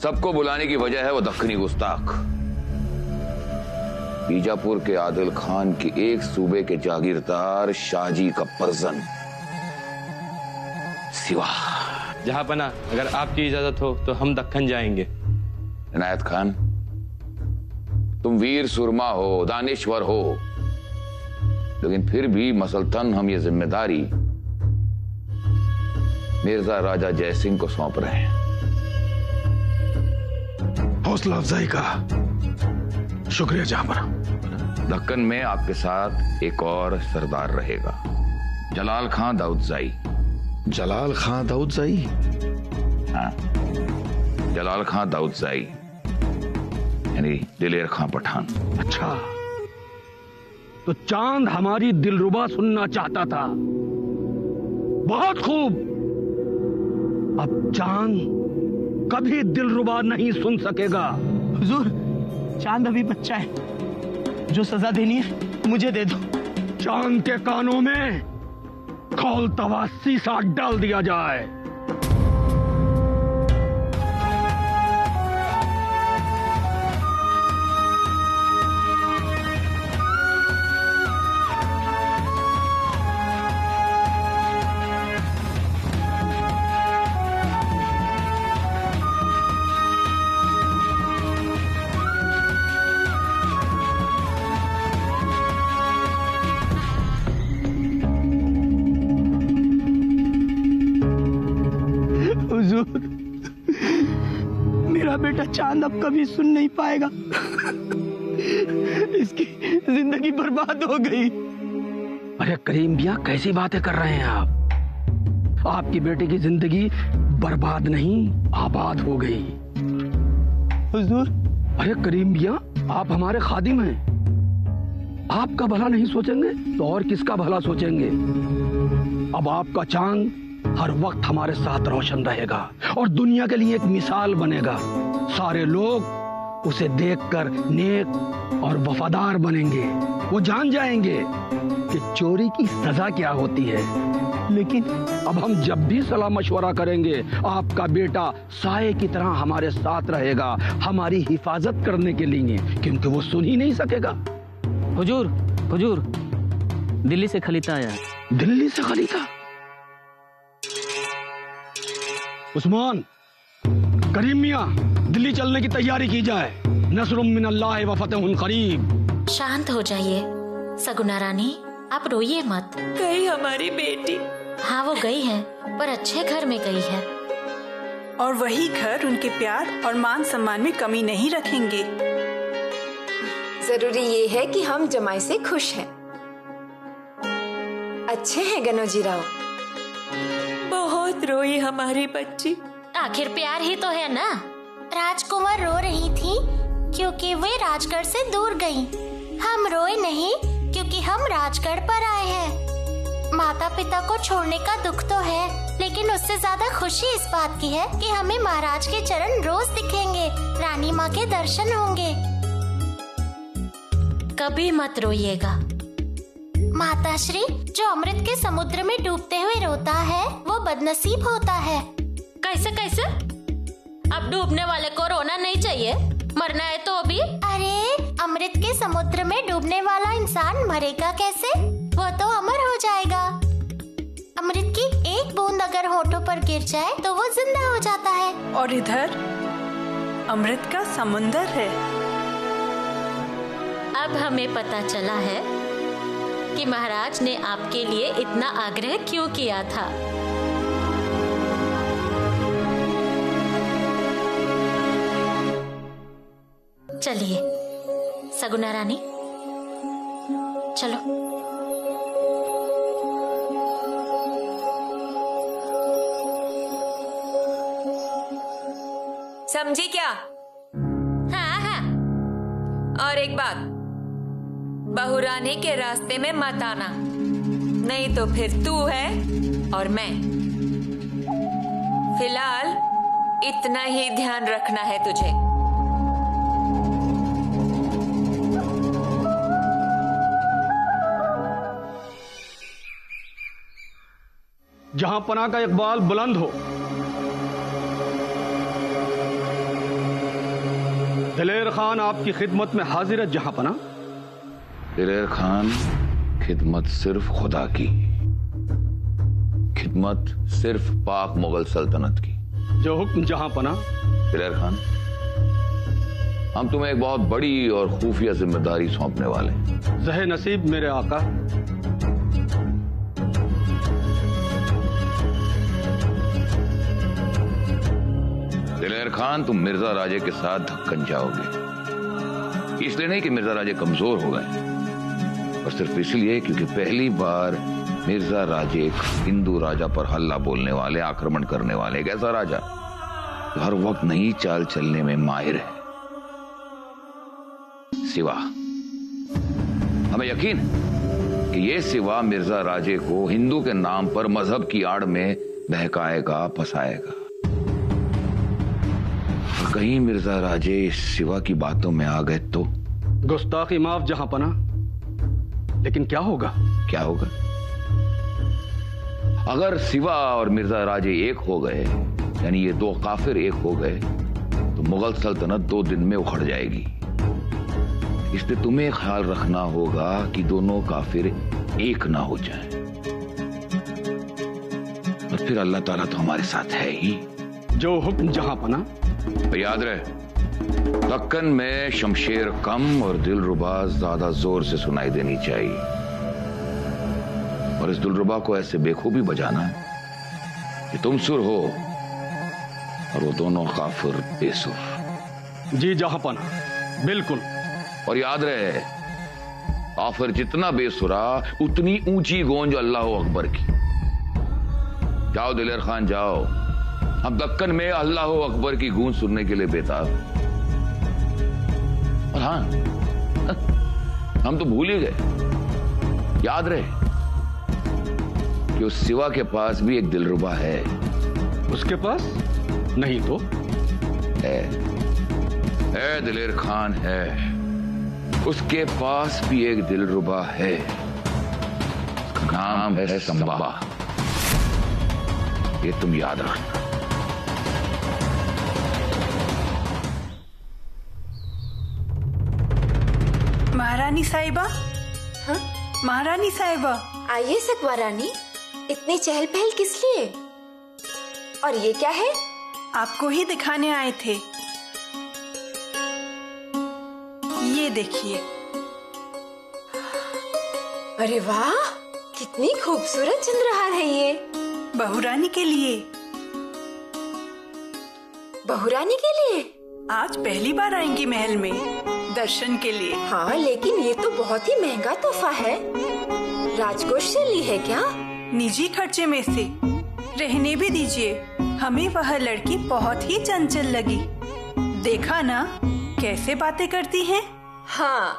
सबको बुलाने की वजह है वो दक्खनी गुस्ताख। बीजापुर के आदिल खान की एक सूबे के जागीरदार शाहजी का परजन सिवा। जहां पना, अगर आपकी इजाजत हो तो हम दक्खन जाएंगे। इनायत खान, तुम वीर सुरमा हो, दानिश्वर हो, लेकिन फिर भी मसलतन हम ये जिम्मेदारी मिर्जा राजा जयसिंह को सौंप रहे हैं। हौसला अफजाई का शुक्रिया जहांपना। दक्कन में आपके साथ एक और सरदार रहेगा, जलाल खां दाऊदजाई। जलाल खां दाऊदजाई? हाँ, जलाल खां दाऊदजाई यानी दिलेर खां पठान। अच्छा, तो चांद हमारी दिलरुबा सुनना चाहता था। बहुत खूब। अब चांद कभी दिलरुबा नहीं सुन सकेगा। हुजूर, चांद अभी बच्चा है, जो सजा देनी है मुझे दे दो। चांद के कानों में खौल तवासी सा डाल दिया जाए। मेरा बेटा चांद अब कभी सुन नहीं पाएगा। इसकी जिंदगी बर्बाद हो गई। अरे करीम भैया, कैसी बातें कर रहे हैं आप? आपकी बेटे की जिंदगी बर्बाद नहीं, आबाद हो गई। हुजूर, अरे करीम भैया, आप हमारे खादिम हैं। आपका भला नहीं सोचेंगे तो और किसका भला सोचेंगे? अब आपका चांद हर वक्त हमारे साथ रोशन रहेगा और दुनिया के लिए एक मिसाल बनेगा। सारे लोग उसे देखकर नेक और वफादार बनेंगे। वो जान जाएंगे कि चोरी की सजा क्या होती है। लेकिन अब हम जब भी सलाह मशवरा करेंगे, आपका बेटा साए की तरह हमारे साथ रहेगा, हमारी हिफाजत करने के लिए, क्योंकि वो सुन ही नहीं सकेगा। हुजूर, हुजूर, दिल्ली से खलीता आया। दिल्ली से खलीता? उस्मान, करीम मियां, दिल्ली चलने की तैयारी की जाए। नस्रुम मिनल्लाह व फतहुन करीब। शांत हो जाइए सगुना रानी, आप रोइए मत। गई हमारी बेटी। हाँ, वो गई है, पर अच्छे घर में गई है। और वही घर उनके प्यार और मान सम्मान में कमी नहीं रखेंगे। जरूरी ये है कि हम जमाई से खुश हैं। अच्छे हैं गनोजी राव। बहुत रोई हमारी बच्ची। आखिर प्यार ही तो है ना। राजकुमार रो रही थी क्योंकि वे राजगढ़ से दूर गईं। हम रोए नहीं क्योंकि हम राजगढ़ पर आए हैं। माता पिता को छोड़ने का दुख तो है, लेकिन उससे ज्यादा खुशी इस बात की है कि हमें महाराज के चरण रोज दिखेंगे, रानी माँ के दर्शन होंगे। कभी मत रोइएगा। माताश्री, जो अमृत के समुद्र में डूबते हुए रोता है वो बदनसीब होता है। कैसे कैसे? अब डूबने वाले को रोना नहीं चाहिए, मरना है तो अभी। अरे, अमृत के समुद्र में डूबने वाला इंसान मरेगा कैसे? वो तो अमर हो जाएगा। अमृत की एक बूंद अगर होठों पर गिर जाए तो वो जिंदा हो जाता है। और इधर अमृत का समुंदर है। अब हमें पता चला है कि महाराज ने आपके लिए इतना आग्रह क्यों किया था। चलिए सगुना रानी, चलो। समझी क्या? हाँ हाँ। और एक बात, बहू रानी के रास्ते में मत आना, नहीं तो फिर तू है और मैं। फिलहाल इतना ही ध्यान रखना है तुझे। जहां पना का इकबाल बुलंद हो, दिलेर खान आपकी खिदमत में हाजिर है जहांपना। दिलेर खान, खिदमत सिर्फ खुदा की, खिदमत सिर्फ पाक मुगल सल्तनत की। जो हुक्म जहांपना। दिलेर खान, हम तुम्हें एक बहुत बड़ी और खुफिया जिम्मेदारी सौंपने वाले हैं। ज़हे नसीब मेरे आका। दिलेर खान, तुम मिर्जा राजे के साथ धक्कन जाओगे। इसलिए नहीं कि मिर्जा राजे कमजोर हो गए, और सिर्फ इसलिए क्योंकि पहली बार मिर्जा राजे एक हिंदू राजा पर हल्ला बोलने वाले, आक्रमण करने वाले एक ऐसा राजा जो हर वक्त नई चाल चलने में माहिर है। सिवा, हमें यकीन है कि ये सिवा मिर्जा राजे को हिंदू के नाम पर मजहब की आड़ में बहकाएगा, फंसाएगा। और कहीं मिर्जा राजे इस सिवा की बातों में आ गए तो? गुस्ताखी माफ जहांपना, लेकिन क्या होगा? क्या होगा? अगर सिवा और मिर्जा राजे एक हो गए, यानी ये दो काफिर एक हो गए, तो मुगल सल्तनत 2 दिन में उखड़ जाएगी। इसलिए तुम्हें ख्याल रखना होगा कि दोनों काफिर एक ना हो जाएं। और फिर अल्लाह ताला तो हमारे साथ है ही। जो हुक्म जहांपना। तो याद रहे, दक्कन में शमशेर कम और दिलरुबा ज्यादा जोर से सुनाई देनी चाहिए, और इस दिलरुबा को ऐसे बेखूबी बजाना है कि तुम सुर हो और वो दोनों काफिर बेसुर। जी जहांपना, बिल्कुल। और याद रहे, काफिर जितना बेसुरा उतनी ऊंची गूंज अल्लाह अकबर की। जाओ दिलेर खान, जाओ, हम दक्कन में अल्लाह अकबर की गूंज सुनने के लिए बेताब। और हाँ, हम तो भूल ही गए, याद रहे कि उस सिवा के पास भी एक दिलरुबा है। उसके पास नहीं तो है दिलेर खान, है। उसके पास भी एक दिलरुबा है, उसका नाम है संबा। ये तुम याद रखना। महारानी साहिबा। हाँ? महारानी साहिबा। आइए सकवा रानी, इतनी चहल पहल किस लिए? और ये क्या है? आपको ही दिखाने आए थे। ये देखिए। अरे वाह, कितनी खूबसूरत चंद्रहार है ये। बहुरानी के लिए। बहुरानी के लिए? आज पहली बार आएंगी महल में दर्शन के लिए। हाँ, लेकिन ये तो बहुत ही महंगा तोहफा है। राजकोष से ली है क्या? निजी खर्चे में से। रहने भी दीजिए, हमें वह लड़की बहुत ही चंचल लगी। देखा ना कैसे बातें करती है। हाँ,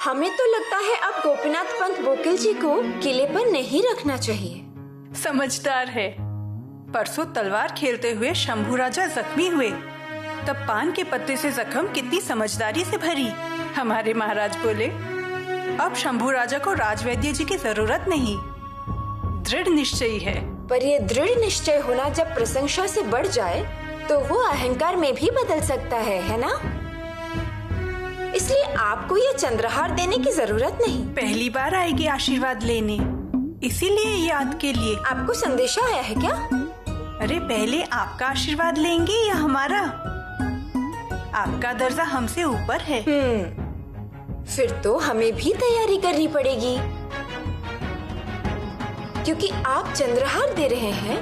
हमें तो लगता है अब गोपीनाथ पंत बोकिल जी को किले पर नहीं रखना चाहिए। समझदार है। परसों तलवार खेलते हुए शंभू राजा जख्मी हुए, तब पान के पत्ते से जख्म कितनी समझदारी से भरी। हमारे महाराज बोले, अब शंभू राजा को राजवैद्य जी की जरूरत नहीं, दृढ़ निश्चयी है। पर ये दृढ़ निश्चय होना जब प्रशंसा से बढ़ जाए तो वो अहंकार में भी बदल सकता है ना? इसलिए आपको ये चंद्रहार देने की जरूरत नहीं। पहली बार आएगी आशीर्वाद लेने, इसीलिए याद के लिए। आपको संदेशा आया है क्या? अरे पहले आपका आशीर्वाद लेंगे या हमारा? आपका दर्जा हमसे ऊपर है। फिर तो हमें भी तैयारी करनी पड़ेगी, क्योंकि आप चंद्रहार दे रहे हैं,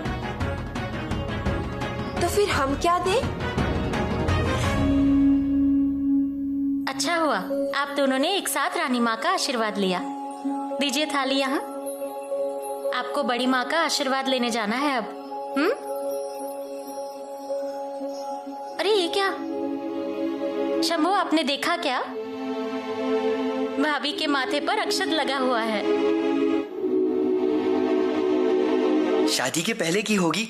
तो फिर हम क्या दें? अच्छा हुआ आप दोनों ने एक साथ रानी माँ का आशीर्वाद लिया। दीजिए थाली यहाँ। आपको बड़ी माँ का आशीर्वाद लेने जाना है अब। अरे ये क्या शंभू, आपने देखा क्या? भाभी के माथे पर अक्षत लगा हुआ है। शादी के पहले की होगी,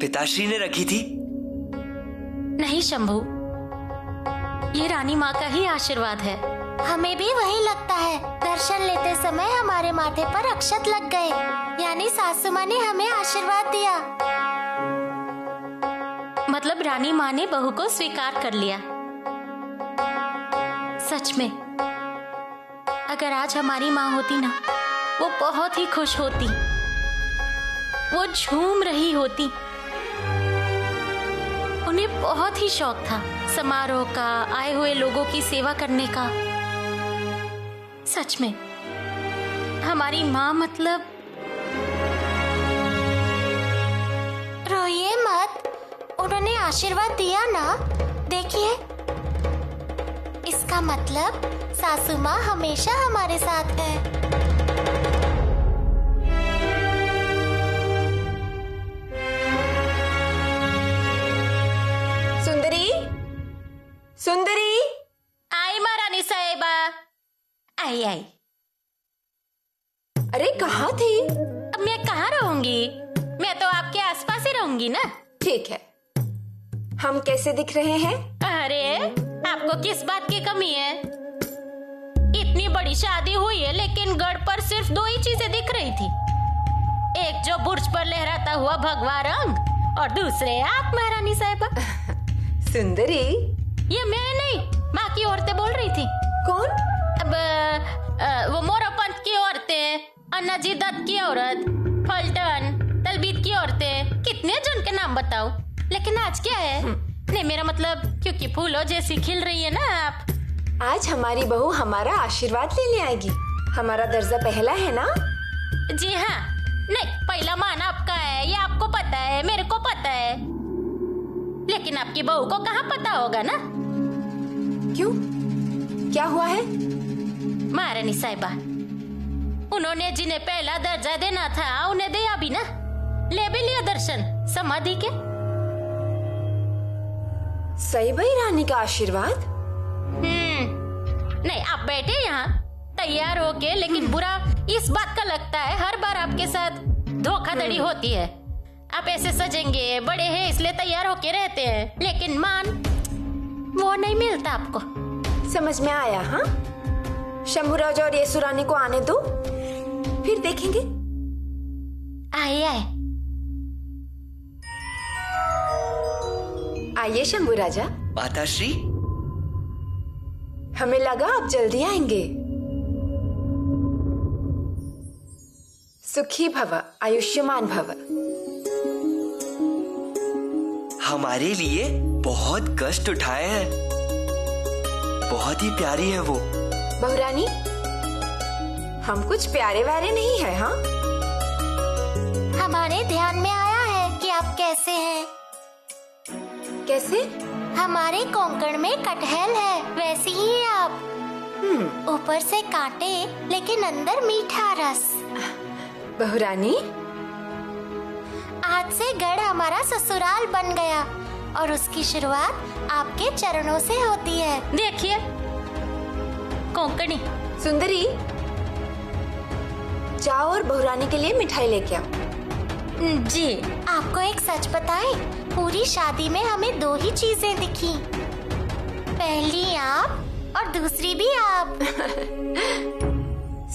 पिताश्री ने रखी थी। नहीं शंभू, ये रानी माँ का ही आशीर्वाद है। हमें भी वही लगता है। दर्शन लेते समय हमारे माथे पर अक्षत लग गए, यानी सासू माँ ने हमें आशीर्वाद दिया। मतलब रानी माँ ने बहू को स्वीकार कर लिया। सच में अगर आज हमारी माँ होती ना, वो बहुत ही खुश होती, वो झूम रही होती। उन्हें बहुत ही शौक था समारोह का, आए हुए लोगों की सेवा करने का। सच में हमारी माँ मतलब। रोइए मत, उन्होंने आशीर्वाद दिया ना। देखिए, इसका मतलब सासू माँ हमेशा हमारे साथ है। सुंदरी, सुंदरी। आई महारानी साहिबा, आई आई। अरे कहाँ थी? अब मैं कहाँ रहूंगी, मैं तो आपके आसपास ही रहूंगी ना। ठीक है, हम कैसे दिख रहे हैं? अरे आपको किस बात की कमी है? इतनी बड़ी शादी हुई है लेकिन गढ़ पर सिर्फ दो ही चीजें दिख रही थी। एक जो बुर्ज पर लहराता हुआ भगवा रंग और दूसरे आप महारानी साहिबा। सुंदरी, ये मैं नहीं, माँ की औरतें बोल रही थी। कौन? अब वो मोरोपंत की औरतें, अन्नाजी दत्त की औरत, फलटन, तलबीत की औरतें, कितने जन के नाम बताओ। लेकिन आज क्या है? नहीं, मेरा मतलब क्योंकि फूलों जैसी खिल रही है ना आप। आज हमारी बहू हमारा आशीर्वाद लेने आएगी। हमारा दर्जा पहला है ना? जी हाँ। नहीं, पहला मान आपका है, ये आपको पता है, मेरे को पता है, लेकिन आपकी बहू को कहाँ पता होगा ना। क्यों, क्या हुआ है? महारानी साहिबा, उन्होंने जिन्हें पहला दर्जा देना था उन्हें दिया भी ना, ले भी लिया दर्शन समाधि के। सही भाई रानी का आशीर्वाद। नहीं, आप बैठे यहाँ तैयार होके, लेकिन बुरा इस बात का लगता है हर बार आपके साथ धोखाधड़ी होती है। आप ऐसे सजेंगे, बड़े हैं इसलिए तैयार होके रहते हैं, लेकिन मान वो नहीं मिलता आपको। समझ में आया? हाँ, शंभूराज और येसु रानी को आने दो, फिर देखेंगे। आइए आइए। आइए शंभू राजा। माताश्री, हमें लगा आप जल्दी आएंगे। सुखी भव, आयुष्मान भव। हमारे लिए बहुत कष्ट उठाए हैं, बहुत ही प्यारी है वो। बहुरानी, हम कुछ प्यारे वारे नहीं है। हाँ, हमारे ध्यान में आया है कि आप कैसे हैं। कैसे? हमारे कोंकण में कटहल है, वैसी ही है आप। ऊपर से कांटे लेकिन अंदर मीठा रस। बहुरानी, आज से गढ़ हमारा ससुराल बन गया और उसकी शुरुआत आपके चरणों से होती है। देखिए कोंकणी। सुंदरी, जाओ और बहुरानी के लिए मिठाई लेके आओ। जी, आपको एक सच बताएं, पूरी शादी में हमें दो ही चीजें दिखी, पहली आप और दूसरी भी आप।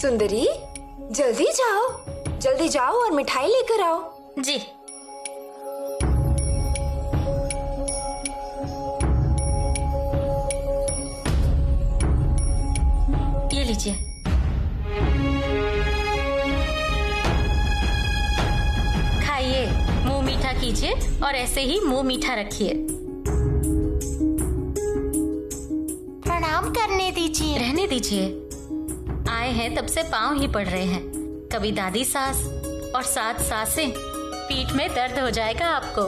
सुंदरी, जल्दी जाओ, जल्दी जाओ और मिठाई लेकर आओ। जी। ये लीजिए। खाइए, मुंह मीठा कीजिए और ऐसे ही मुंह मीठा रखिए। प्रणाम करने दीजिए। रहने दीजिए, आए हैं तब से पांव ही पड़ रहे हैं। कभी दादी सास और साथ सासें, पीठ में दर्द हो जाएगा आपको,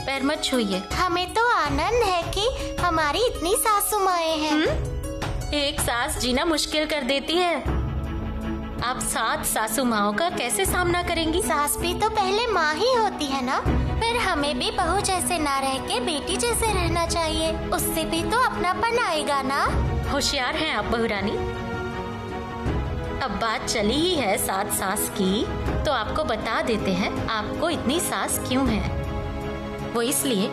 पैर मत छूइए। हमें तो आनंद है कि हमारी इतनी सासू माएं हैं। एक सास जीना मुश्किल कर देती है, आप 7 सासू माओं का कैसे सामना करेंगी? सास भी तो पहले माँ ही होती है ना, फिर हमें भी बहू जैसे ना रह के बेटी जैसे रहना चाहिए, उससे भी तो अपनापन आएगा ना। होशियार हैं आप बहुरानी। अब बात चली ही है 7 सास की, तो आपको बता देते हैं आपको इतनी सास क्यों है। वो इसलिए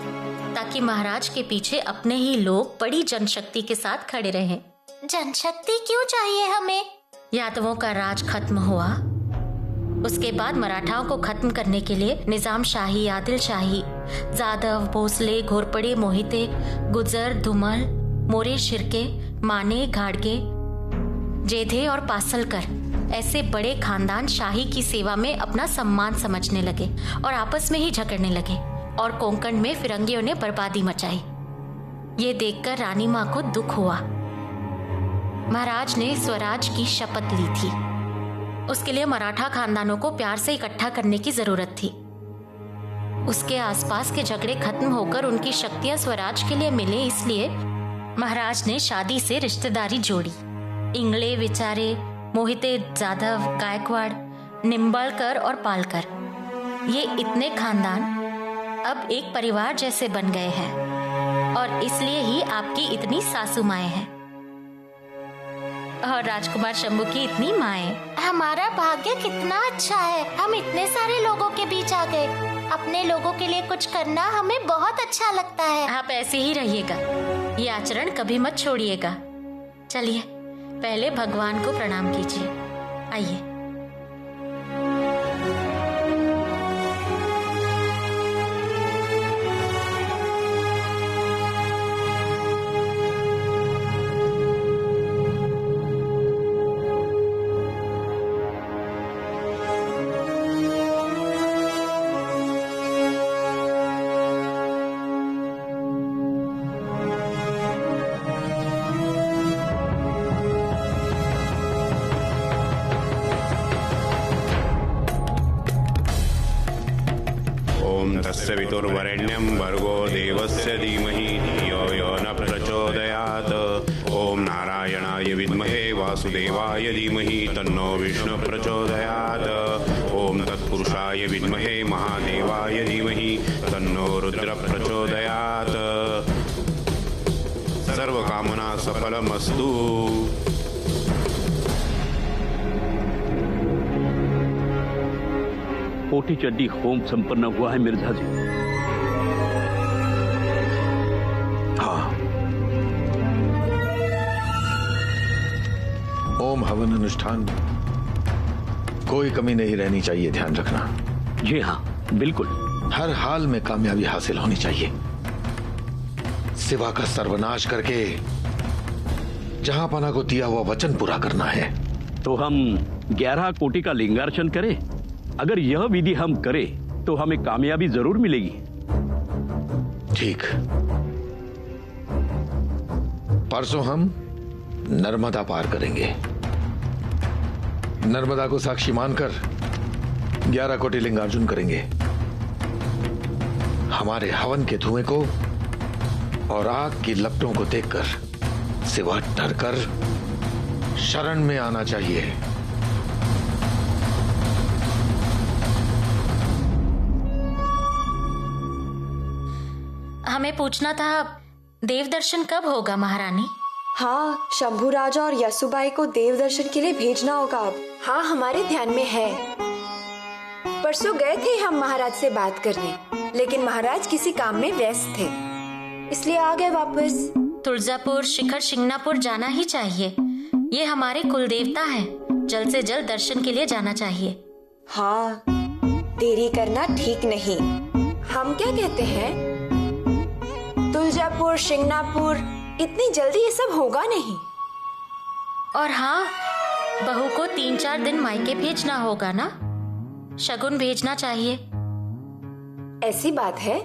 ताकि महाराज के पीछे अपने ही लोग बड़ी जनशक्ति के साथ खड़े रहें। जनशक्ति क्यों चाहिए हमें? यादवों का राज खत्म हुआ उसके बाद मराठाओं को खत्म करने के लिए निजाम शाही, आदिल शाही, जादव, भोसले, घोरपड़े, मोहिते, गुजर, धुमल, मोरे, शिर्के, माने, घाड़गे, जेधे और पासलकर ऐसे बड़े खानदान शाही की सेवा में अपना सम्मान समझने लगे और आपस में ही झगड़ने लगे और कोंकण में फिरंगियों ने बर्बादी मचाई। ये देखकर रानी माँ को दुख हुआ। महाराज ने स्वराज की शपथ ली थी। उसके लिए मराठा खानदानों को प्यार से इकट्ठा करने की जरूरत थी। उसके आसपास के झगड़े खत्म होकर उनकी शक्तियां स्वराज के लिए मिले, इसलिए महाराज ने शादी से रिश्तेदारी जोड़ी। इंगले, विचारे, मोहिते, जाधव, गायकवाड़, निम्बालकर और पालकर, ये इतने खानदान अब एक परिवार जैसे बन गए हैं और इसलिए ही आपकी इतनी सासू माएं हैं और राजकुमार शंभू की इतनी माएं। हमारा भाग्य कितना अच्छा है, हम इतने सारे लोगों के बीच आ गए। अपने लोगों के लिए कुछ करना हमें बहुत अच्छा लगता है। आप ऐसे ही रहिएगा, ये आचरण कभी मत छोड़िएगा। चलिए पहले भगवान को प्रणाम कीजिए। आइए। तस्य वितुर्वरेण्यं भर्गो देवस्य धीमहि धियो यो न प्रचोदयात्। ओम नारायणाय विद्महे वासुदेवाय धीमहि तन्नो विष्णु प्रचोदयात्। ओम तत्पुरुषाय विद्महे महादेवाय धीमहि तन्नो रुद्र प्रचोदयात्। सर्वकामना सफलमस्तु। कोटि चड्डी होम संपन्न हुआ है मिर्जा जी। हाँ, ओम हवन अनुष्ठान में कोई कमी नहीं रहनी चाहिए, ध्यान रखना। जी हाँ, बिल्कुल। हर हाल में कामयाबी हासिल होनी चाहिए। सिवा का सर्वनाश करके जहांपना को दिया हुआ वचन पूरा करना है। तो हम 11 कोटि का लिंगार्चन करें। अगर यह विधि हम करें तो हमें कामयाबी जरूर मिलेगी। ठीक। परसों हम नर्मदा पार करेंगे। नर्मदा को साक्षी मानकर 11 कोटि लिंगार्चन करेंगे। हमारे हवन के धुएं को और आग की लपटों को देखकर सिवा डरकर शरण में आना चाहिए। हमें पूछना था, देव दर्शन कब होगा महारानी? हाँ, शंभू राजा और यसुबाई को देव दर्शन के लिए भेजना होगा अब। हाँ, हमारे ध्यान में है। परसों गए थे हम महाराज से बात करने, लेकिन महाराज किसी काम में व्यस्त थे, इसलिए आ गए वापस। तुलजापुर, शिखर शिंगणापुर जाना ही चाहिए। ये हमारे कुल देवता हैं। जल्द से जल्द दर्शन के लिए जाना चाहिए। हाँ, देरी करना ठीक नहीं। हम क्या कहते हैं, तुलजापुर, शिंगणापुर, इतनी जल्दी ये सब होगा नहीं। और हाँ, बहू को 3-4 दिन मायके भेजना होगा ना, शगुन भेजना चाहिए। ऐसी बात है,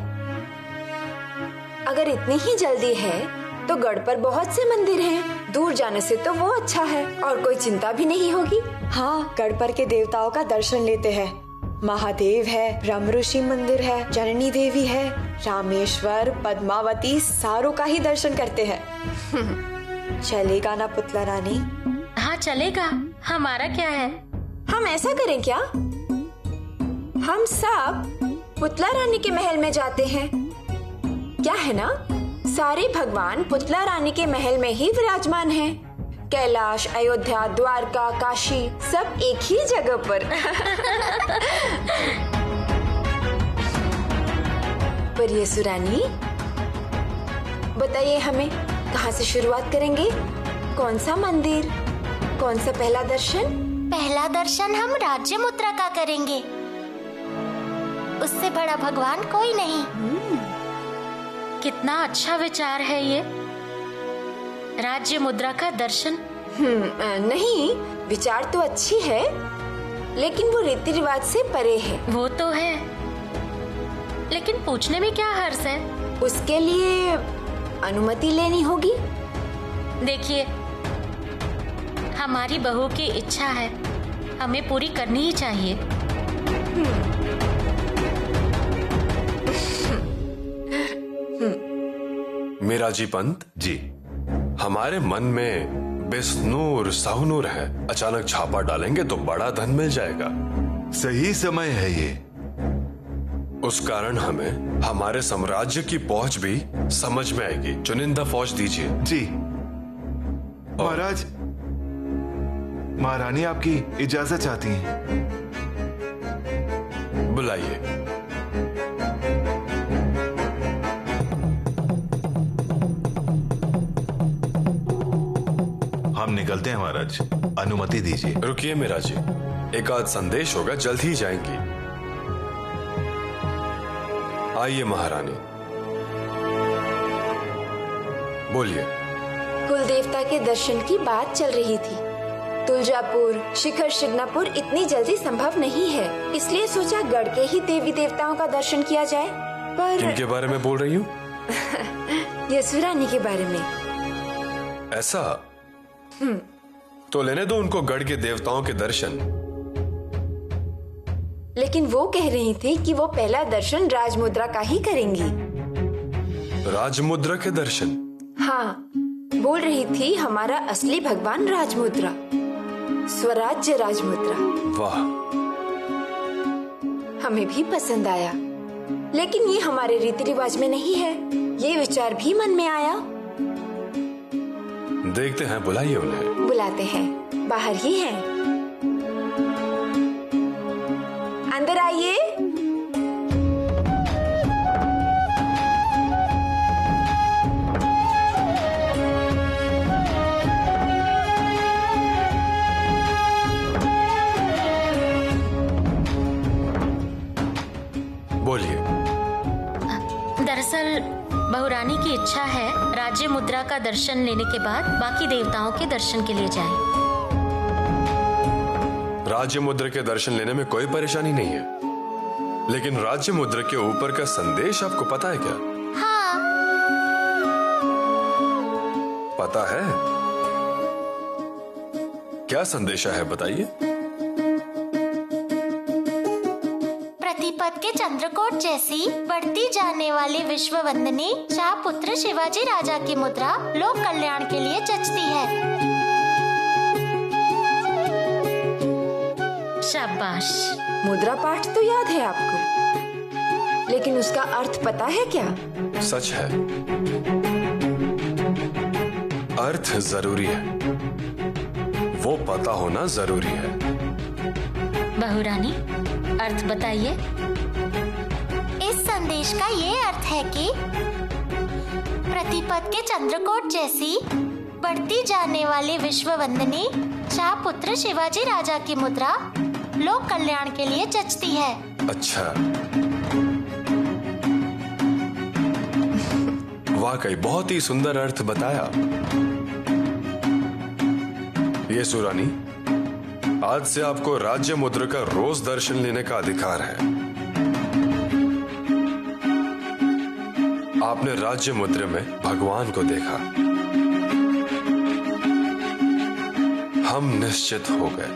अगर इतनी ही जल्दी है तो गढ़ पर बहुत से मंदिर हैं। दूर जाने से तो वो अच्छा है और कोई चिंता भी नहीं होगी। हाँ, गढ़ पर के देवताओं का दर्शन लेते हैं। महादेव है, ब्रह्म ऋषि मंदिर है, जननी देवी है, रामेश्वर, पद्मावती, सारों का ही दर्शन करते हैं। चलेगा ना पुतला रानी? हाँ चलेगा, हमारा क्या है। हम ऐसा करें क्या, हम सब पुतला रानी के महल में जाते हैं, क्या है ना? सारे भगवान पुतला रानी के महल में ही विराजमान हैं। कैलाश, अयोध्या, द्वारका, काशी, सब एक ही जगह पर। पर यसु रानी, बताइए हमें कहाँ से शुरुआत करेंगे? कौन सा मंदिर, कौन सा पहला दर्शन? पहला दर्शन हम राज्य मुद्रा का करेंगे। उससे बड़ा भगवान कोई नहीं। कितना अच्छा विचार है ये, राज्य मुद्रा का दर्शन। नहीं, विचार तो अच्छी है, लेकिन वो रीति रिवाज से परे है। वो तो है, लेकिन पूछने में क्या हर्ज है? उसके लिए अनुमति लेनी होगी। देखिए, हमारी बहू की इच्छा है, हमें पूरी करनी ही चाहिए। मीरा जी पंत जी, हमारे मन में बेसनूर साहुनूर है। अचानक छापा डालेंगे तो बड़ा धन मिल जाएगा। सही समय है ये। उस कारण हमें हमारे साम्राज्य की पहुंच भी समझ में आएगी। चुनिंदा फौज दीजिए। जी महाराज, महारानी आपकी इजाजत चाहती हैं। बुलाइए। हम निकलते हैं महाराज, अनुमति दीजिए। रुकिए मीरा जी, एक आध संदेश होगा, जल्द ही जाएंगी। आइए महारानी, बोलिए। कुल देवता के दर्शन की बात चल रही थी। तुलजापुर, शिखर शिग्नापुर इतनी जल्दी संभव नहीं है, इसलिए सोचा गढ़ के ही देवी देवताओं का दर्शन किया जाए। पर किनके बारे में बोल रही हूँ? यशोरानी के बारे में। ऐसा? तो लेने दो उनको गढ़ के देवताओं के दर्शन। लेकिन वो कह रही थी कि वो पहला दर्शन राजमुद्रा का ही करेंगी। राजमुद्रा के दर्शन? हाँ, बोल रही थी हमारा असली भगवान राजमुद्रा, स्वराज्य राजमुद्रा। वाह, हमें भी पसंद आया, लेकिन ये हमारे रीति रिवाज में नहीं है। ये विचार भी मन में आया। देखते हैं, बुलाइए उन्हें। बुलाते हैं, बाहर ही हैं। अंदर आइए। बोलिए। दरअसल बहुरानी की इच्छा है राज्य मुद्रा का दर्शन लेने के बाद बाकी देवताओं के दर्शन के लिए जाएं। राज्य मुद्रा के दर्शन लेने में कोई परेशानी नहीं है, लेकिन राज्य मुद्रा के ऊपर का संदेश आपको पता है क्या? हाँ। पता है? क्या संदेशा है, बताइए। प्रतिपद के चंद्रकोट जैसी बढ़ती जाने वाली विश्व वंदनी शाह पुत्र शिवाजी राजा की मुद्रा लोक कल्याण के लिए जचती है। शाबाश। मुद्रा पाठ तो याद है आपको, लेकिन उसका अर्थ पता है क्या? सच है, अर्थ जरूरी है, वो पता होना जरूरी है। बहुरानी, अर्थ बताइए। इस संदेश का ये अर्थ है कि प्रतिपद के चंद्रकोट जैसी बढ़ती जाने वाली विश्व वंदनी शाह पुत्र शिवाजी राजा की मुद्रा लोक कल्याण के लिए जचती है। अच्छा, वाकई बहुत ही सुंदर अर्थ बताया। ये सुरानी, आज से आपको राज्य मुद्रा का रोज दर्शन लेने का अधिकार है। आपने राज्य मुद्रा में भगवान को देखा। हम निश्चित हो गए,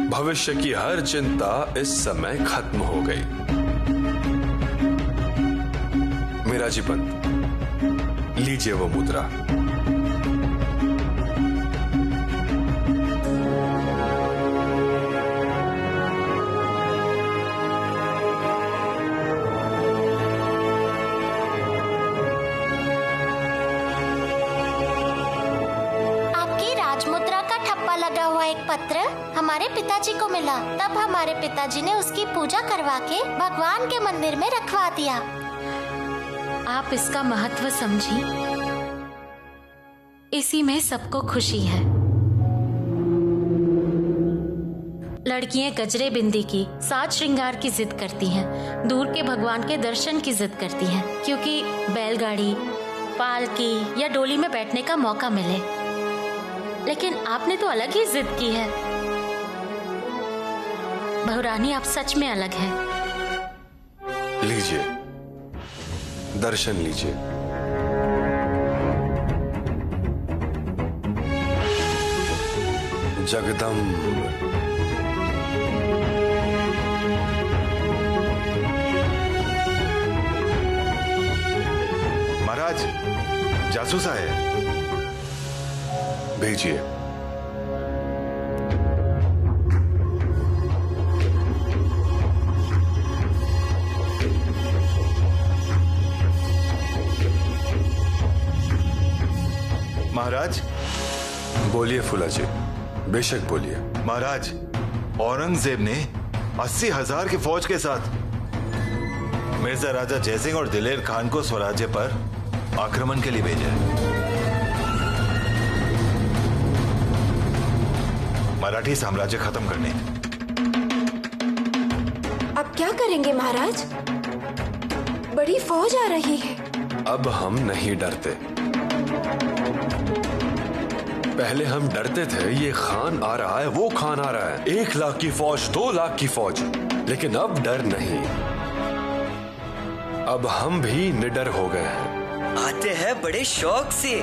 भविष्य की हर चिंता इस समय खत्म हो गई। मीरा जी पंत, लीजिए वो मुद्रा। लगा हुआ एक पत्र हमारे पिताजी को मिला। तब हमारे पिताजी ने उसकी पूजा करवा के भगवान के मंदिर में रखवा दिया। आप इसका महत्व समझिए, इसी में सबको खुशी है। लड़कियां गजरे बिंदी की, साज श्रृंगार की जिद करती हैं, दूर के भगवान के दर्शन की जिद करती हैं, क्योंकि बैलगाड़ी, पालकी या डोली में बैठने का मौका मिले। लेकिन आपने तो अलग ही जिद की है। बहुरानी, आप सच में अलग हैं। लीजिए, दर्शन लीजिए। जगदम्ब। महाराज, जासूस आए। भेजिए। महाराज। बोलिए फूला जी, बेशक बोलिए। महाराज, औरंगजेब ने 80,000 की फौज के साथ मिर्जा राजा जयसिंह और दिलेर खान को स्वराज्य पर आक्रमण के लिए भेजा है। मराठी साम्राज्य खत्म करने। अब क्या करेंगे महाराज? बड़ी फौज आ रही है। अब हम नहीं डरते। पहले हम डरते थे, ये खान आ रहा है, वो खान आ रहा है, 1 लाख की फौज, 2 लाख की फौज। लेकिन अब डर नहीं। अब हम भी निडर हो गए हैं। आते हैं बड़े शौक से,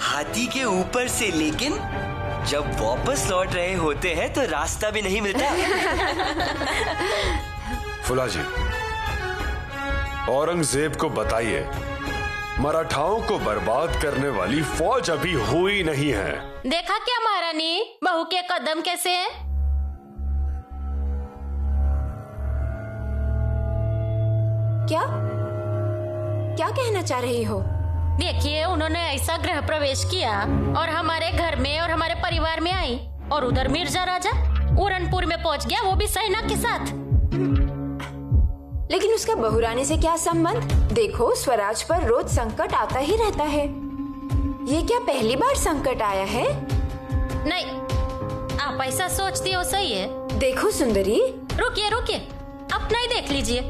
हाथी के ऊपर से, लेकिन जब वापस लौट रहे होते हैं तो रास्ता भी नहीं मिलता। फुला जी, औरंगजेब को बताइए, मराठाओं को बर्बाद करने वाली फौज अभी हुई नहीं है। देखा क्या महारानी, बहू के कदम कैसे हैं? क्या क्या कहना चाह रही हो? देखिए, उन्होंने ऐसा गृह प्रवेश किया और हमारे घर में और हमारे परिवार में आई, और उधर मिर्जा राजा उरनपुर में पहुंच गया, वो भी सेना के साथ। लेकिन उसका बहुरानी से क्या संबंध? देखो, स्वराज पर रोज संकट आता ही रहता है। ये क्या पहली बार संकट आया है? नहीं, आप ऐसा सोचती हो, सही है। देखो सुंदरी, रुकिए रुकिए, अपना ही देख लीजिए।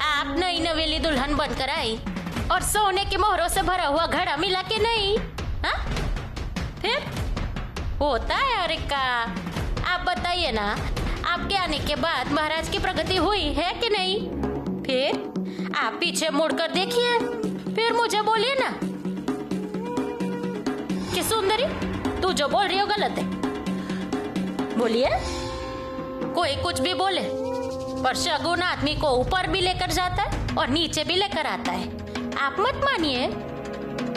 आप नई नवेली दुल्हन बनकर आई और सोने के मोहरों से भरा हुआ घड़ा मिला के नहीं, हाँ? फिर होता है हर एक का। आप बताइए ना, आपके आने के बाद महाराज की प्रगति हुई है कि नहीं? फिर आप पीछे मुड़कर देखिए, फिर मुझे बोलिए ना कि सुंदरी, तू जो बोल रही हो गलत है। बोलिए। कोई कुछ भी बोले, पर शगुन आदमी को ऊपर भी लेकर जाता है और नीचे भी लेकर आता है। आप मत मानिए,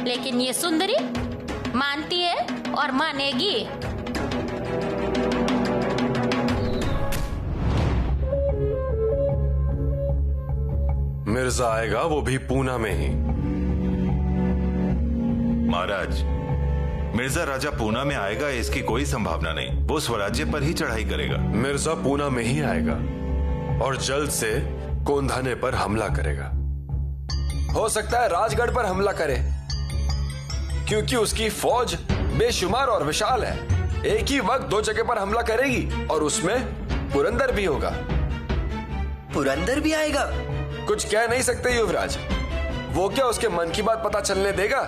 लेकिन ये सुंदरी मानती है और मानेगी। मिर्जा आएगा, वो भी पूना में ही। महाराज, मिर्जा राजा पूना में आएगा इसकी कोई संभावना नहीं। वो स्वराज्य पर ही चढ़ाई करेगा। मिर्जा पूना में ही आएगा और जल्द से कोंधाने पर हमला करेगा। हो सकता है राजगढ़ पर हमला करे, क्योंकि उसकी फौज बेशुमार और विशाल है। एक ही वक्त 2 जगह पर हमला करेगी और उसमें पुरंदर भी होगा। पुरंदर भी आएगा? कुछ कह नहीं सकते युवराज, वो क्या उसके मन की बात पता चलने देगा?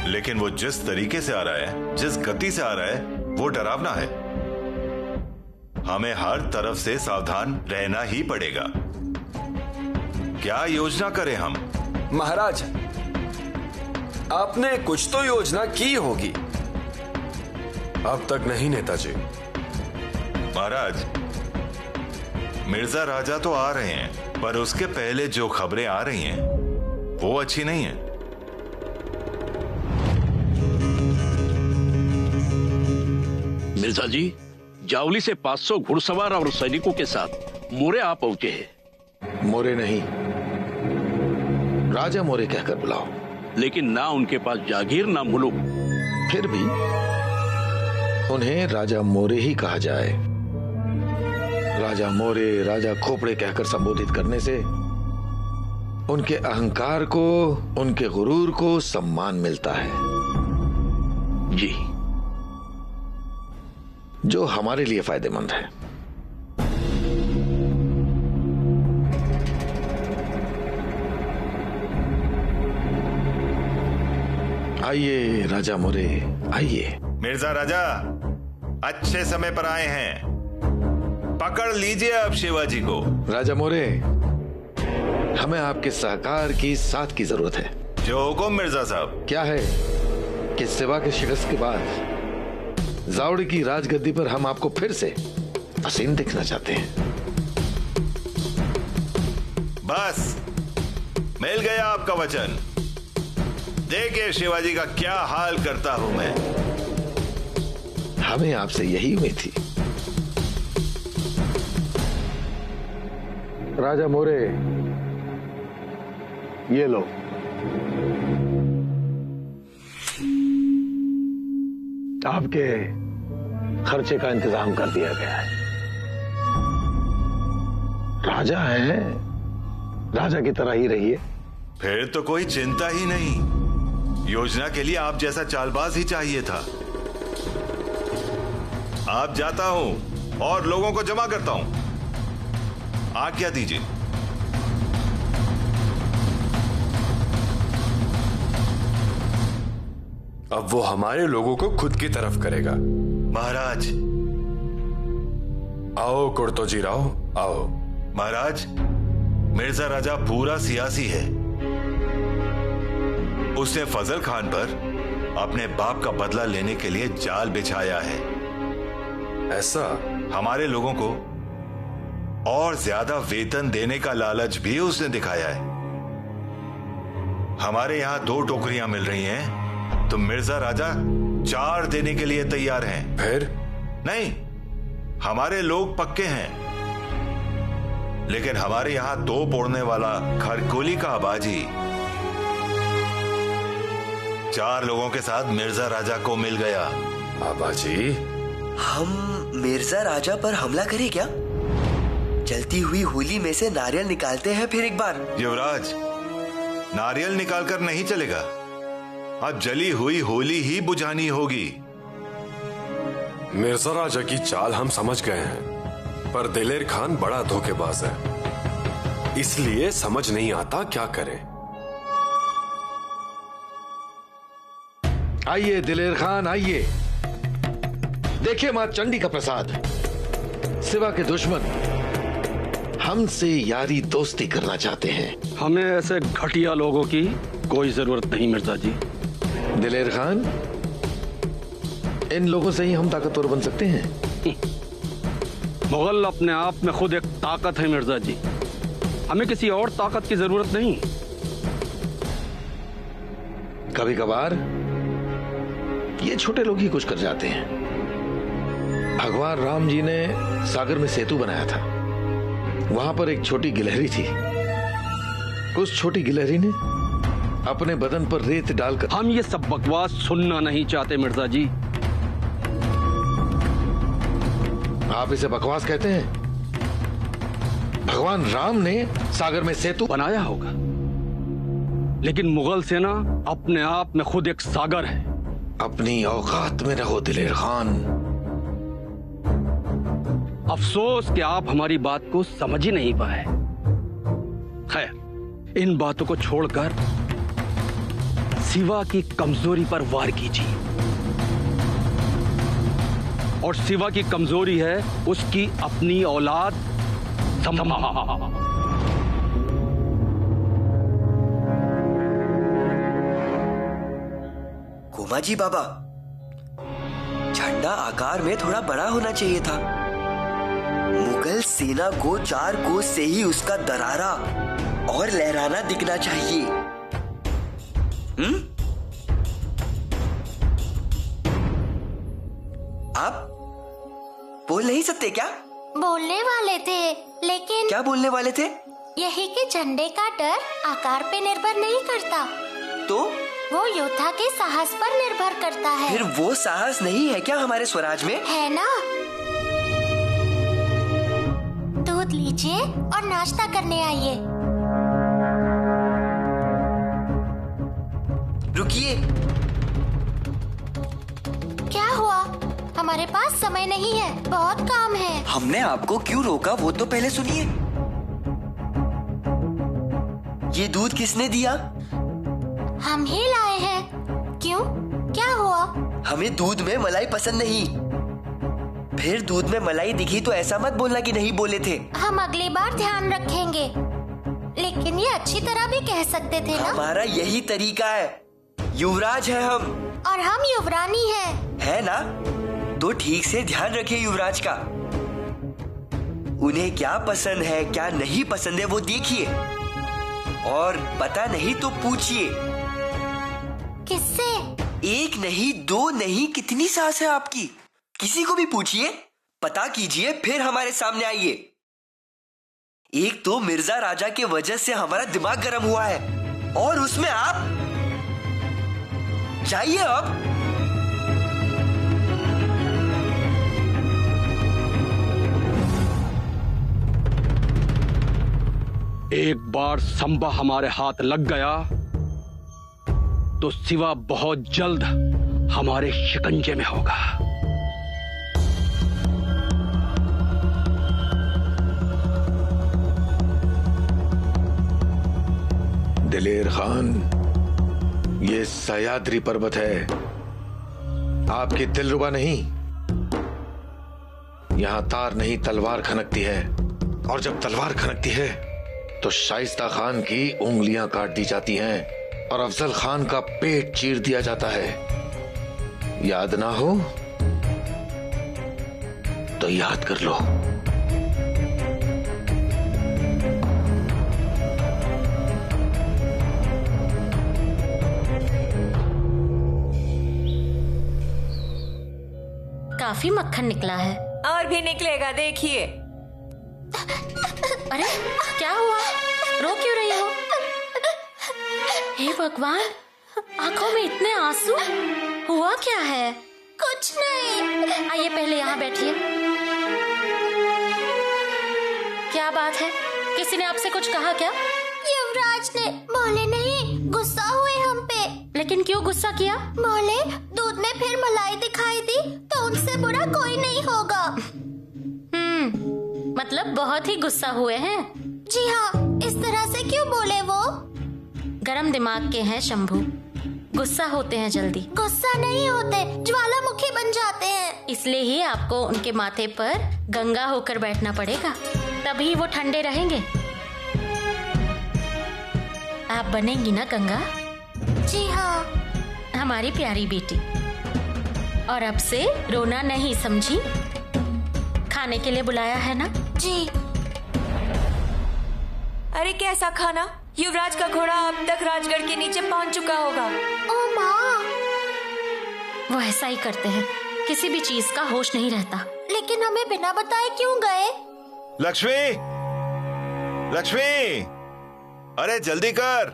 लेकिन वो जिस तरीके से आ रहा है, जिस गति से आ रहा है, वो डरावना है। हमें हर तरफ से सावधान रहना ही पड़ेगा। क्या योजना करें हम? महाराज, आपने कुछ तो योजना की होगी। अब तक नहीं नेताजी। महाराज, मिर्जा राजा तो आ रहे हैं, पर उसके पहले जो खबरें आ रही हैं वो अच्छी नहीं है। मिर्जा जी, जावली से 500 घुड़सवार और सैनिकों के साथ मोरे आ पहुंचे हैं। मोरे नहीं, राजा मोरे कहकर बुलाओ। लेकिन ना उनके पास जागीर ना मुलुक। फिर भी उन्हें राजा मोरे ही कहा जाए। राजा मोरे, राजा खोपड़े कहकर संबोधित करने से उनके अहंकार को, उनके गुरूर को सम्मान मिलता है। जी। जो हमारे लिए फायदेमंद है। आइए राजा मोरे, आइए। मिर्जा राजा अच्छे समय पर आए हैं, पकड़ लीजिए अब शिवाजी को। राजा मोरे, हमें आपके सहकार की साथ की जरूरत है। जो हुकुम मिर्जा साहब। क्या है कि शिवा के शिकस्त के बाद जावड़ी की राजगद्दी पर हम आपको फिर से हसीन दिखना चाहते हैं। बस मिल गया आपका वचन। देखिए शिवाजी का क्या हाल करता हूं मैं। हमें आपसे यही उम्मीद थी। राजा मोरे, ये लो। आपके खर्चे का इंतजाम कर दिया गया है। राजा हैं, राजा की तरह ही रहिए। फिर तो कोई चिंता ही नहीं। योजना के लिए आप जैसा चालबाज ही चाहिए था। आप जाता हूं और लोगों को जमा करता हूं। आज्ञा दीजिए। अब वो हमारे लोगों को खुद की तरफ करेगा। महाराज। आओ कुर्तोजी राव, आओ। महाराज, मिर्जा राजा पूरा सियासी है। उसने फजल खान पर अपने बाप का बदला लेने के लिए जाल बिछाया है। ऐसा? हमारे लोगों को और ज्यादा वेतन देने का लालच भी उसने दिखाया है। हमारे यहां 2 टोकरियां मिल रही हैं, तो मिर्जा राजा 4 देने के लिए तैयार हैं। फिर? नहीं, हमारे लोग पक्के हैं, लेकिन हमारे यहां 2 पोड़ने वाला खरकोली का आबाजी 4 लोगों के साथ मिर्जा राजा को मिल गया। आबाजी, हम मिर्जा राजा पर हमला करें क्या? जलती हुई होली में से नारियल निकालते हैं फिर एक बार। युवराज, नारियल निकालकर नहीं चलेगा। अब जली हुई होली ही बुझानी होगी। मिर्जा राजा की चाल हम समझ गए हैं, पर दिलेर खान बड़ा धोखेबाज है, इसलिए समझ नहीं आता क्या करें। आइए दिलेर खान, आइए। देखिए मां चंडी का प्रसाद। शिवा के दुश्मन हमसे यारी दोस्ती करना चाहते हैं। हमें ऐसे घटिया लोगों की कोई जरूरत नहीं मिर्जा जी। दिलेर खान, इन लोगों से ही हम ताकतवर बन सकते हैं। मुगल अपने आप में खुद एक ताकत है मिर्जा जी। हमें किसी और ताकत की जरूरत नहीं। कभी कभार ये छोटे लोग ही कुछ कर जाते हैं। भगवान राम जी ने सागर में सेतु बनाया था। वहां पर एक छोटी गिलहरी थी। उस छोटी गिलहरी ने अपने बदन पर रेत डालकर। हम ये सब बकवास सुनना नहीं चाहते मिर्जा जी। आप इसे बकवास कहते हैं? भगवान राम ने सागर में सेतु बनाया होगा, लेकिन मुगल सेना अपने आप में खुद एक सागर है। अपनी औकात में रहो दिलेर खान। अफसोस कि आप हमारी बात को समझ ही नहीं पाए। खैर, इन बातों को छोड़कर शिवा की कमजोरी पर वार कीजिए। और शिवा की कमजोरी है उसकी अपनी औलाद संभा। कुमाजी बाबा, झंडा आकार में थोड़ा बड़ा होना चाहिए था। मुगल सेना को 4 कोस से ही उसका दरारा और लहराना दिखना चाहिए। आप बोल नहीं सकते क्या? बोलने वाले थे, लेकिन क्या बोलने वाले थे? यही कि झंडे का डर आकार पे निर्भर नहीं करता, तो वो योद्धा के साहस पर निर्भर करता है। फिर वो साहस नहीं है क्या हमारे स्वराज में? है ना। दूध लीजिए और नाश्ता करने आइए। रुकिए। क्या हुआ? हमारे पास समय नहीं है, बहुत काम है। हमने आपको क्यों रोका वो तो पहले सुनिए। ये दूध किसने दिया? हम ही लाए हैं। क्यों, क्या हुआ? हमें दूध में मलाई पसंद नहीं। फिर दूध में मलाई दिखी तो ऐसा मत बोलना कि नहीं बोले थे। हम अगली बार ध्यान रखेंगे। लेकिन ये अच्छी तरह भी कह सकते थे ना। हमारा यही तरीका है। युवराज है हम और हम युवरानी है ना? तो ठीक से ध्यान रखिए युवराज का। उन्हें क्या पसंद है क्या नहीं पसंद है वो देखिए, और पता नहीं तो पूछिए। किससे? एक नहीं, दो नहीं, कितनी सास है आपकी? किसी को भी पूछिए, पता कीजिए, फिर हमारे सामने आइए। एक तो मिर्जा राजा के वजह से हमारा दिमाग गर्म हुआ है, और उसमें आप। जाइए अब। एक बार संबा हमारे हाथ लग गया तो शिवा बहुत जल्द हमारे शिकंजे में होगा। दिलेर खान, ये सह्याद्री पर्वत है, आपकी दिलरुबा नहीं। यहां तार नहीं तलवार खनकती है, और जब तलवार खनकती है तो शाइस्ता खान की उंगलियां काट दी जाती हैं और अफजल खान का पेट चीर दिया जाता है। याद ना हो तो याद कर लो। काफी मक्खन निकला है। और भी निकलेगा, देखिए। अरे क्या हुआ, रो क्यों रही हो? हे भगवान, आंखों में इतने आंसू, हुआ क्या है? कुछ नहीं। आइए पहले यहाँ बैठिए। क्या बात है, किसी ने आपसे कुछ कहा क्या? युवराज ने। बोले नहीं, गुस्सा हुए हम पे। लेकिन क्यों गुस्सा किया? बोले दूध में फिर मलाई दिखाई दी तो उनसे बुरा कोई नहीं होगा। मतलब बहुत ही गुस्सा हुए हैं। जी हाँ, इस तरह से क्यों बोले वो? गरम दिमाग के हैं शंभू, गुस्सा होते हैं जल्दी। गुस्सा नहीं होते, ज्वालामुखी बन जाते हैं। इसलिए ही आपको उनके माथे पर गंगा होकर बैठना पड़ेगा, तभी वो ठंडे रहेंगे। आप बनेंगी ना गंगा? जी हाँ। हमारी प्यारी बेटी। और अब से रोना नहीं, समझी? खाने के लिए बुलाया है ना? जी। अरे कैसा खाना? युवराज का घोड़ा अब तक राजगढ़ के नीचे पहुंच चुका होगा। ओ माँ। वो ऐसा ही करते हैं, किसी भी चीज का होश नहीं रहता। लेकिन हमें बिना बताए क्यों गए? लक्ष्मी, लक्ष्मी, अरे जल्दी कर,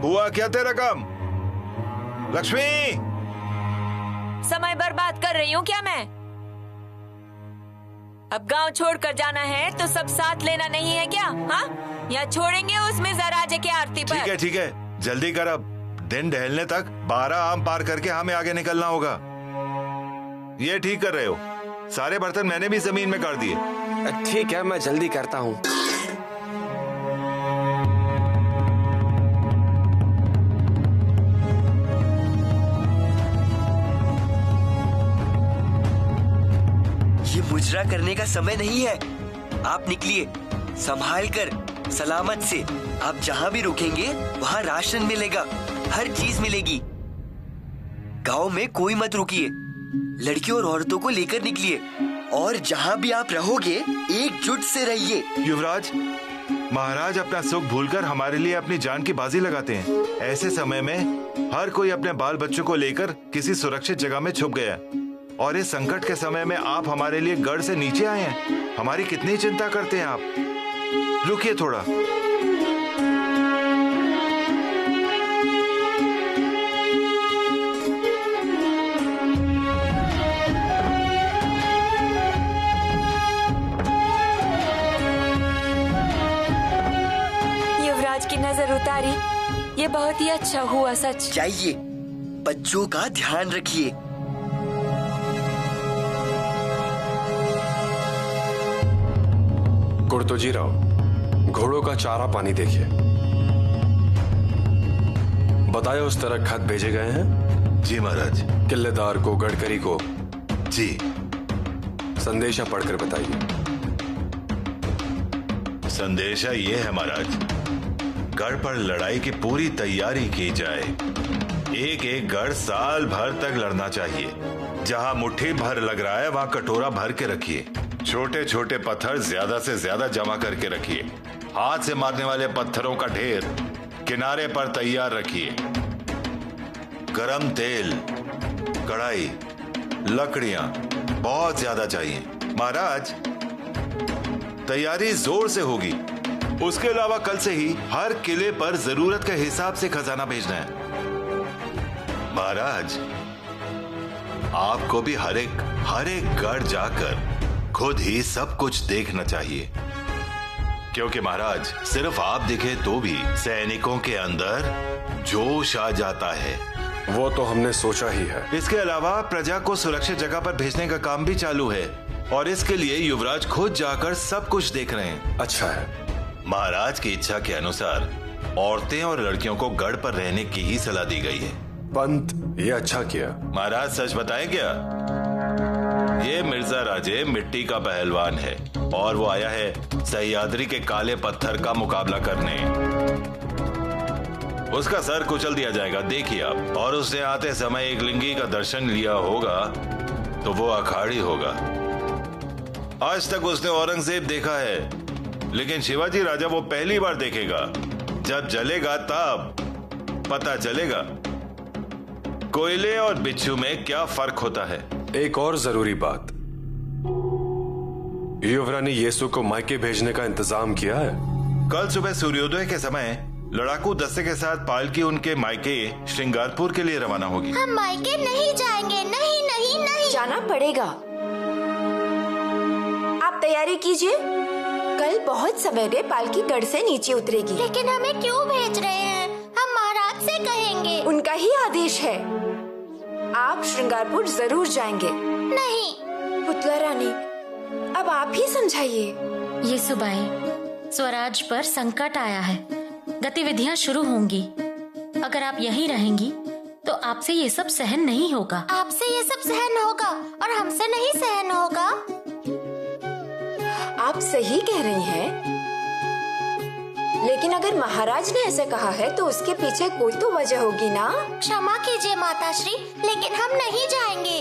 हुआ क्या तेरा काम? लक्ष्मी, समय बर्बाद कर रही हूँ क्या मैं? अब गांव छोड़कर जाना है तो सब साथ लेना नहीं है क्या? हाँ, या छोड़ेंगे उस मिर्जा राजे की आरती पर? ठीक है ठीक है, जल्दी कर, अब दिन ढलने तक 12 आम पार करके हमें आगे निकलना होगा। ये ठीक कर रहे हो, सारे बर्तन मैंने भी जमीन में कर दिए। ठीक है, मैं जल्दी करता हूँ। ये मुजरा करने का समय नहीं है। आप निकलिए, संभाल कर, सलामत से। आप जहाँ भी रुकेंगे वहाँ राशन मिलेगा, हर चीज मिलेगी। गांव में कोई मत रुकिए, लड़कियों और औरतों को लेकर निकलिए, और जहाँ भी आप रहोगे एकजुट से रहिए। युवराज, महाराज अपना सुख भूलकर हमारे लिए अपनी जान की बाजी लगाते हैं। ऐसे समय में हर कोई अपने बाल बच्चों को लेकर किसी सुरक्षित जगह में छुप गया, और इस संकट के समय में आप हमारे लिए गढ़ से नीचे आए हैं। हमारी कितनी चिंता करते हैं आप। रुकिए थोड़ा। युवराज की नजर उतारी, ये बहुत ही अच्छा हुआ। सच। जाइए, बच्चों का ध्यान रखिए। कुर्तोजी राव, घोड़ों का चारा पानी देखिए। बताए उस तरह खत भेजे गए हैं? जी महाराज। किल्लेदार को, गडकरी को? जी। संदेशा पढ़कर बताइए। संदेशा ये है महाराज, गढ़ पर लड़ाई की पूरी तैयारी की जाए। एक एक गढ़ साल भर तक लड़ना चाहिए। जहां मुट्ठी भर लग रहा है वहां कटोरा भर के रखिए। छोटे छोटे पत्थर ज्यादा से ज्यादा जमा करके रखिए। हाथ से मारने वाले पत्थरों का ढेर किनारे पर तैयार रखिए। गरम तेल, कढ़ाई, लकड़ियां बहुत ज्यादा चाहिए। महाराज, तैयारी जोर से होगी। उसके अलावा कल से ही हर किले पर जरूरत के हिसाब से खजाना भेजना है। महाराज, आपको भी हर एक गढ़ जाकर खुद ही सब कुछ देखना चाहिए, क्योंकि महाराज सिर्फ आप दिखे तो भी सैनिकों के अंदर जोश आ जाता है। वो तो हमने सोचा ही है। इसके अलावा प्रजा को सुरक्षित जगह पर भेजने का काम भी चालू है और इसके लिए युवराज खुद जाकर सब कुछ देख रहे हैं। अच्छा है। महाराज की इच्छा के अनुसार औरतें और लड़कियों को गढ़ पर रहने की ही सलाह दी गई है। पंत, ये अच्छा किया। महाराज सच बताएं क्या? ये मिर्जा राजे मिट्टी का पहलवान है और वो आया है सह्याद्री के काले पत्थर का मुकाबला करने। उसका सर कुचल दिया जाएगा, देखिए आप। और उसने आते समय एक लिंगी का दर्शन लिया होगा तो वो अखाड़ी होगा। आज तक उसने औरंगजेब देखा है, लेकिन शिवाजी राजा वो पहली बार देखेगा। जब जलेगा तब पता चलेगा कोयले और बिच्छू में क्या फर्क होता है। एक और जरूरी बात, युवरानी येसु को मायके भेजने का इंतजाम किया है। कल सुबह सूर्योदय के समय लड़ाकू दस्ते के साथ पालकी उनके मायके श्रृंगारपुर के लिए रवाना होगी। हम मायके नहीं जाएंगे। नहीं नहीं नहीं, जाना पड़ेगा। आप तैयारी कीजिए, कल बहुत सवेरे पालकी गढ़ से नीचे उतरेगी। लेकिन हमें क्यों भेज रहे हैं? हम महाराज से कहेंगे। उनका ही आदेश है। आप श्रृंगारपुर जरूर जाएंगे। नहीं। पुतला रानी, अब आप ही समझाइए। ये सुबाई, स्वराज पर संकट आया है। गतिविधियां शुरू होंगी। अगर आप यहीं रहेंगी तो आपसे ये सब सहन नहीं होगा। आपसे ये सब सहन होगा और हमसे नहीं सहन होगा। आप सही कह रही हैं, लेकिन अगर महाराज ने ऐसा कहा है तो उसके पीछे कोई तो वजह होगी ना। क्षमा कीजिए माताश्री, लेकिन हम नहीं जाएंगे।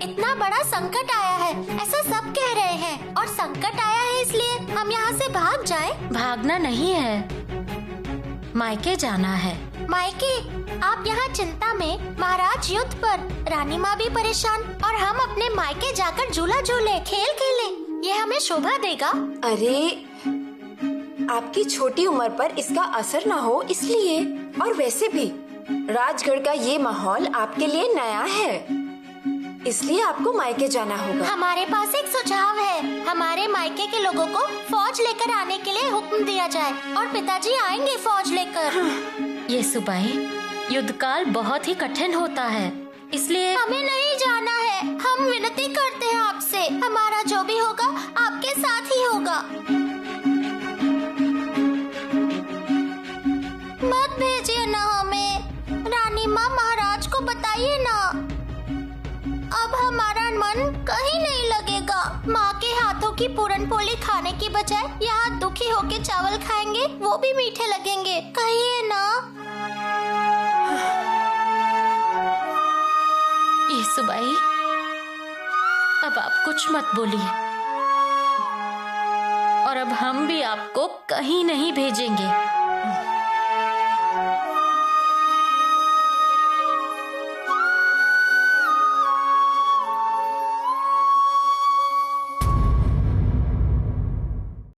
इतना बड़ा संकट आया है, ऐसा सब कह रहे हैं, और संकट आया है इसलिए हम यहाँ से भाग जाएं? भागना नहीं है, मायके जाना है। मायके? आप यहाँ चिंता में, महाराज युद्ध पर, रानी माँ भी परेशान, और हम अपने मायके जाकर झूला झूले, खेल खेले, ये हमें शोभा देगा? अरे, आपकी छोटी उम्र पर इसका असर ना हो इसलिए। और वैसे भी राजगढ़ का ये माहौल आपके लिए नया है, इसलिए आपको मायके जाना होगा। हमारे पास एक सुझाव है। हमारे मायके के लोगों को फौज लेकर आने के लिए हुक्म दिया जाए और पिताजी आएंगे फौज लेकर। ये सुबाई, युद्ध काल बहुत ही कठिन होता है, इसलिए हमें नहीं जाना है। हम विनती करते हैं आपसे, हमारा जो भी होगा आपके साथ ही होगा। मत भेजिए ना हमें। रानी माँ, महाराज को बताइए ना। अब हमारा मन कहीं नहीं लगेगा। माँ के हाथों की पूरन पोली खाने की बजाय यहाँ दुखी होके चावल खाएंगे, वो भी मीठे लगेंगे। कहिए ना। ये सुबाई, अब आप कुछ मत बोलिए, और अब हम भी आपको कहीं नहीं भेजेंगे।